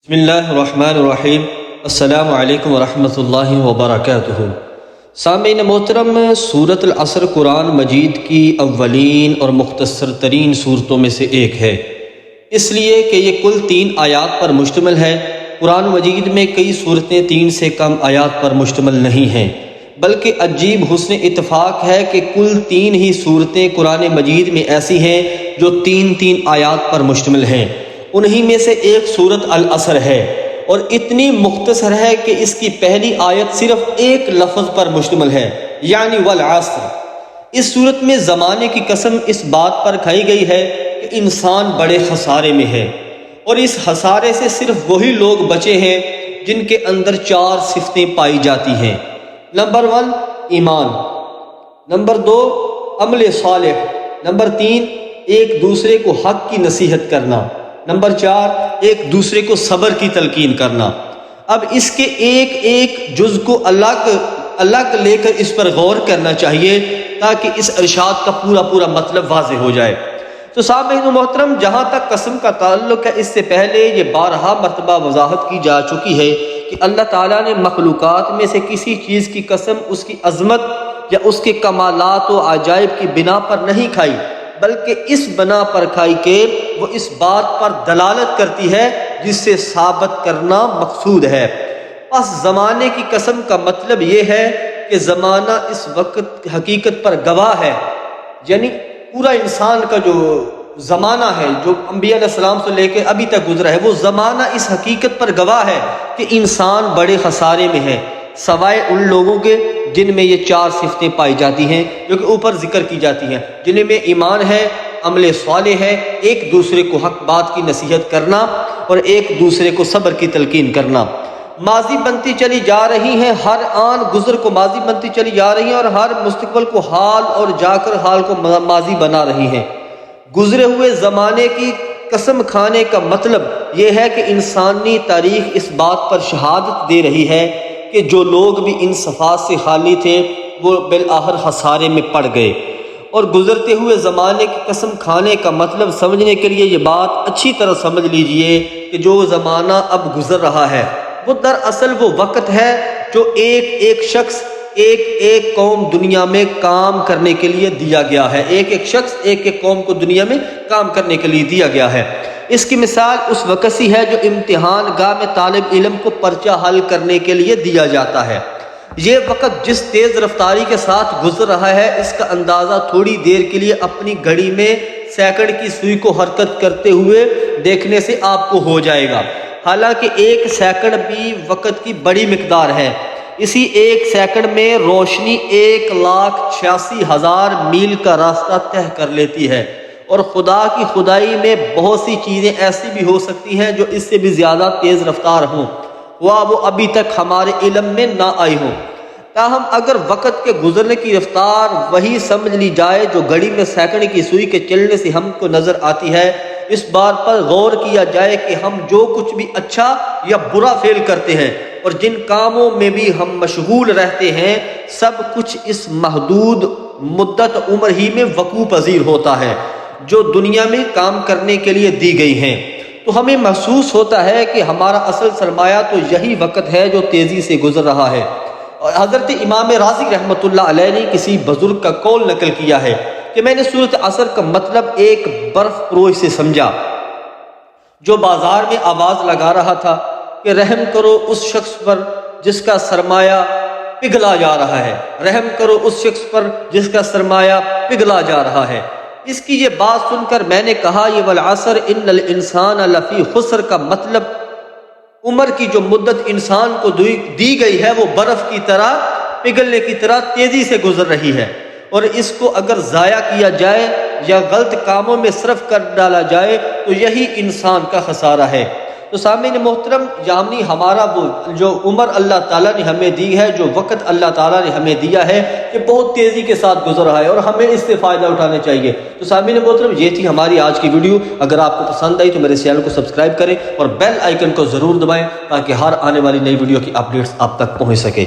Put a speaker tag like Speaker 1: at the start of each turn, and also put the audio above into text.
Speaker 1: بسم اللہ الرحمن الرحیم۔ السلام علیکم ورحمۃ اللہ وبرکاتہ۔ سامعین محترم، سورۃ العصر قرآن مجید کی اولین اور مختصر ترین صورتوں میں سے ایک ہے، اس لیے کہ یہ کل 3 آیات پر مشتمل ہے۔ قرآن مجید میں کئی صورتیں 3 سے کم آیات پر مشتمل نہیں ہیں، بلکہ عجیب حسن اتفاق ہے کہ کل 3 ہی صورتیں قرآن مجید میں ایسی ہیں جو 3 آیات پر مشتمل ہیں۔ انہی میں سے ایک سورۃ العصر ہے، اور اتنی مختصر ہے کہ اس کی پہلی آیت صرف ایک لفظ پر مشتمل ہے، یعنی والعصر۔ اس صورت میں زمانے کی قسم اس بات پر کھائی گئی ہے کہ انسان بڑے خسارے میں ہے، اور اس خسارے سے صرف وہی لوگ بچے ہیں جن کے اندر 4 صفتیں پائی جاتی ہیں۔ نمبر 1 ایمان، نمبر 2 عمل صالح، نمبر 3 ایک دوسرے کو حق کی نصیحت کرنا، نمبر 4 ایک دوسرے کو صبر کی تلقین کرنا۔ اب اس کے ایک جز کو الگ لے کر اس پر غور کرنا چاہیے تاکہ اس ارشاد کا پورا مطلب واضح ہو جائے۔ تو سامعین محترم، جہاں تک قسم کا تعلق ہے، اس سے پہلے یہ بارہا مرتبہ وضاحت کی جا چکی ہے کہ اللہ تعالیٰ نے مخلوقات میں سے کسی چیز کی قسم اس کی عظمت یا اس کے کمالات و عجائب کی بنا پر نہیں کھائی، بلکہ اس بنا پر کھائی کہ وہ اس بات پر دلالت کرتی ہے جس سے ثابت کرنا مقصود ہے۔ پس زمانے کی قسم کا مطلب یہ ہے کہ زمانہ اس وقت حقیقت پر گواہ ہے، یعنی پورا انسان کا جو زمانہ ہے، جو انبیاء علیہ السلام سے لے کے ابھی تک گزرا ہے، وہ زمانہ اس حقیقت پر گواہ ہے کہ انسان بڑے خسارے میں ہے، سوائے ان لوگوں کے جن میں یہ 4 صفتیں پائی جاتی ہیں جو کہ اوپر ذکر کی جاتی ہیں، جن میں ایمان ہے، عمل صالح ہے، ایک دوسرے کو حق بات کی نصیحت کرنا، اور ایک دوسرے کو صبر کی تلقین کرنا۔ ماضی بنتی چلی جا رہی ہیں، ہر آن گزر کو ماضی بنتی چلی جا رہی ہیں، اور ہر مستقبل کو حال اور جا کر حال کو ماضی بنا رہی ہیں۔ گزرے ہوئے زمانے کی قسم کھانے کا مطلب یہ ہے کہ انسانی تاریخ اس بات پر شہادت دے رہی ہے کہ جو لوگ بھی ان صفات سے خالی تھے وہ بالآخر خسارے میں پڑ گئے۔ اور گزرتے ہوئے زمانے کی قسم کھانے کا مطلب سمجھنے کے لیے یہ بات اچھی طرح سمجھ لیجئے کہ جو زمانہ اب گزر رہا ہے وہ دراصل وہ وقت ہے جو ایک شخص ایک قوم دنیا میں کام کرنے کے لیے دیا گیا ہے، ایک شخص ایک قوم کو دنیا میں کام کرنے کے لیے دیا گیا ہے۔ اس کی مثال اس وقت سی ہے جو امتحان گاہ میں طالب علم کو پرچہ حل کرنے کے لیے دیا جاتا ہے۔ یہ وقت جس تیز رفتاری کے ساتھ گزر رہا ہے، اس کا اندازہ تھوڑی دیر کے لیے اپنی گھڑی میں سیکنڈ کی سوئی کو حرکت کرتے ہوئے دیکھنے سے آپ کو ہو جائے گا، حالانکہ 1 سیکنڈ بھی وقت کی بڑی مقدار ہے۔ اسی 1 سیکنڈ میں روشنی 1,86,000 میل کا راستہ طے کر لیتی ہے، اور خدا کی خدائی میں بہت سی چیزیں ایسی بھی ہو سکتی ہیں جو اس سے بھی زیادہ تیز رفتار ہوں، وہ ابھی تک ہمارے علم میں نہ آئی ہوں۔ تاہم اگر وقت کے گزرنے کی رفتار وہی سمجھ لی جائے جو گھڑی میں سیکنڈ کی سوئی کے چلنے سے ہم کو نظر آتی ہے، اس بات پر غور کیا جائے کہ ہم جو کچھ بھی اچھا یا برا فعل کرتے ہیں اور جن کاموں میں بھی ہم مشغول رہتے ہیں، سب کچھ اس محدود مدت عمر ہی میں وقوع پذیر ہوتا ہے جو دنیا میں کام کرنے کے لیے دی گئی ہیں۔ تو ہمیں محسوس ہوتا ہے کہ ہمارا اصل سرمایہ تو یہی وقت ہے جو تیزی سے گزر رہا ہے۔ اور حضرت امام راضی رحمۃ اللہ علیہ نے کسی بزرگ کا قول نقل کیا ہے کہ میں نے سورۃ عصر کا مطلب ایک برف پروش سے سمجھا جو بازار میں آواز لگا رہا تھا کہ رحم کرو اس شخص پر جس کا سرمایہ پگھلا جا رہا ہے، رحم کرو اس شخص پر جس کا سرمایہ پگھلا جا رہا ہے۔ اس کی یہ بات سن کر میں نے کہا یہ والعصر ان الانسان لفی خسر کا مطلب عمر کی جو مدت انسان کو دی گئی ہے وہ برف کی طرح پگھلنے کی طرح تیزی سے گزر رہی ہے، اور اس کو اگر ضائع کیا جائے یا غلط کاموں میں صرف کر ڈالا جائے تو یہی انسان کا خسارہ ہے۔ تو سامعین محترم، یعنی ہمارا وہ جو عمر اللہ تعالیٰ نے ہمیں دی ہے، جو وقت اللہ تعالیٰ نے ہمیں دیا ہے، یہ بہت تیزی کے ساتھ گزر رہا ہے اور ہمیں اس سے فائدہ اٹھانا چاہیے۔ تو سامعین محترم، یہ تھی ہماری آج کی ویڈیو۔ اگر آپ کو پسند آئی تو میرے چینل کو سبسکرائب کریں اور بیل آئیکن کو ضرور دبائیں تاکہ ہر آنے والی نئی ویڈیو کی اپڈیٹس آپ تک پہنچ سکے۔